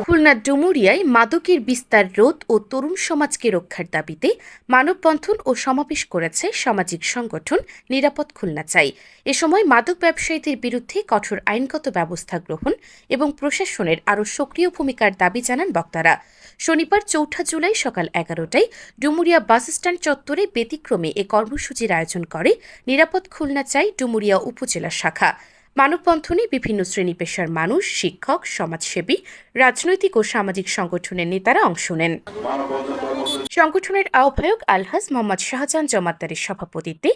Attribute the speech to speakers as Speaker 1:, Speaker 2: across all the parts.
Speaker 1: খুলনার ডুমুরিয়ায় মাদকের বিস্তার রোধ ও তরুণ সমাজকে রক্ষার দাবিতে মানববন্ধন ও সমাবেশ করেছে সামাজিক সংগঠন নিরাপদ খুলনা চাই। এ সময় মাদক ব্যবসায়ীদের বিরুদ্ধে কঠোর আইনগত ব্যবস্থা গ্রহণ এবং প্রশাসনের আরও সক্রিয় ভূমিকার দাবি জানান বক্তারা। শনিবার ৪ জুলাই সকাল ১১টায় ডুমুরিয়া বাসস্ট্যান্ড চত্বরে ব্যতিক্রমে এ কর্মসূচির আয়োজন করে নিরাপদ খুলনা চাই ডুমুরিয়া উপজেলা শাখা। মানববন্ধনে বিভিন্ন শ্রেণী পেশার মানুষ, শিক্ষক, সমাজসেবী, রাজনৈতিক ও সামাজিক সংগঠনের নেতারা অংশ নেন। সংগঠনের আহ্বায়ক আলহাজ মোহাম্মদ শাহজাহান জমাদ্দারের সভাপতিত্বে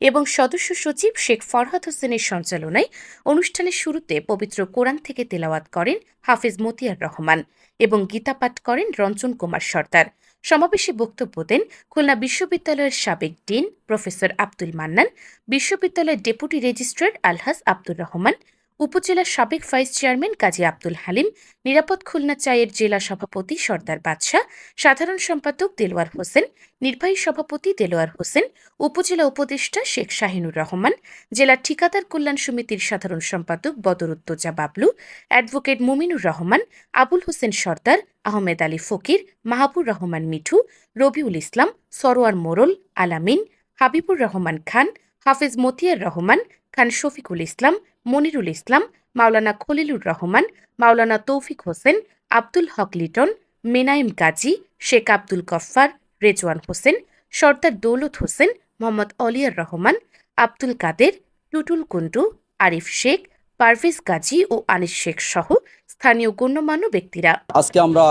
Speaker 1: এবং সদস্য সচিব শেখ ফরহাদ হোসেনের সঞ্চালনায় অনুষ্ঠানের শুরুতে পবিত্র কোরআন থেকে তেলাওয়াত করেন হাফেজ মতিয়ার রহমান এবং গীতাপাঠ করেন রঞ্জন কুমার সর্দার। সমাবেশে বক্তব্য দেন খুলনা বিশ্ববিদ্যালয়ের সাবেক ডিন প্রফেসর আব্দুল মান্নান, বিশ্ববিদ্যালয়ের ডেপুটি রেজিস্ট্রার আলহাজ আব্দুর রহমান, উপজেলার সাবেক ভাইস চেয়ারম্যান কাজী আব্দুল হালিম, নিরাপদ খুলনা চায়ের জেলা সভাপতি সর্দার বাদশাহ, সাধারণ সম্পাদক দেলোয়ার হোসেন, নির্বাহী সভাপতি দেলোয়ার হোসেন, উপজেলা উপদেষ্টা শেখ শাহিনুর রহমান, জেলা ঠিকাদার কল্যাণ সমিতির সাধারণ সম্পাদক বদরুদ্দোজা বাবলু, অ্যাডভোকেট মুমিনুর রহমান, আবুল হোসেন সর্দার, আহমেদ আলী ফকির, মাহাবুর রহমান মিঠু, রবিউল ইসলাম, সরোয়ার মোরল, আলামিন, হাবিবুর রহমান খান, হাফেজ মতিয়ার রহমান খান, শফিকুল ইসলাম, মনিরুল ইসলাম, মাওলানা খলিলুর রহমান, মাওলানা তৌফিক হোসেন, আব্দুল হক লিটন, মেনায়েম গাজী, শেখ আব্দুল গফফার, রেজওয়ান হোসেন, সর্দার দৌলত হোসেন, মোহাম্মদ অলিয়ার রহমান, আব্দুল কাদের, টুটুল কুন্ডু, আরিফ শেখ, পারভেজ গাজী ও আনিস শেখ সহ স্থানীয় গণ্যমান্য ব্যক্তিরা
Speaker 2: আজকে আমরা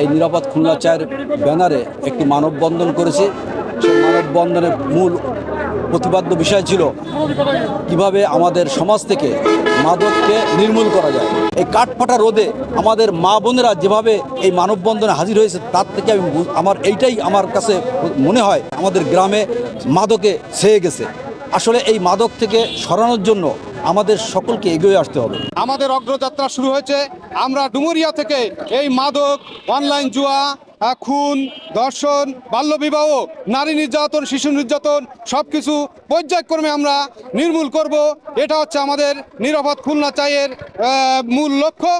Speaker 2: এই নিরাপদ খুলনা চায়ের ব্যানারে একটি মানববন্ধন করেছি। সেই মানববন্ধনের মূল প্রতিপাদ্য বিষয় ছিল কিভাবে আমাদের সমাজ থেকে মাদককে নির্মূল করা যায়। এই কাঠফাটা রোদে আমাদের মা বোনেরা যেভাবে এই মানববন্ধনে হাজির হয়েছে তার থেকে এইটাই আমার কাছে মনে হয় আমাদের গ্রামে মাদকে ছেয়ে গেছে। আসলে এই মাদক থেকে সরানোর জন্য আমাদের সকলকে এগিয়ে আসতে হবে।
Speaker 3: আমাদের অগ্রযাত্রা শুরু হয়েছে। আমরা ডুমুরিয়া থেকে এই মাদক, অনলাইন জুয়া, খুন, ধর্ষণ, বাল্যবিবাহ, নারী নির্যাতন, শিশু নির্যাতন সবকিছু পর্যায়ক্রমে আমরা নির্মূল করব। এটা হচ্ছে আমাদের নিরাপদ খুলনা চাইয়ের মূল লক্ষ্য।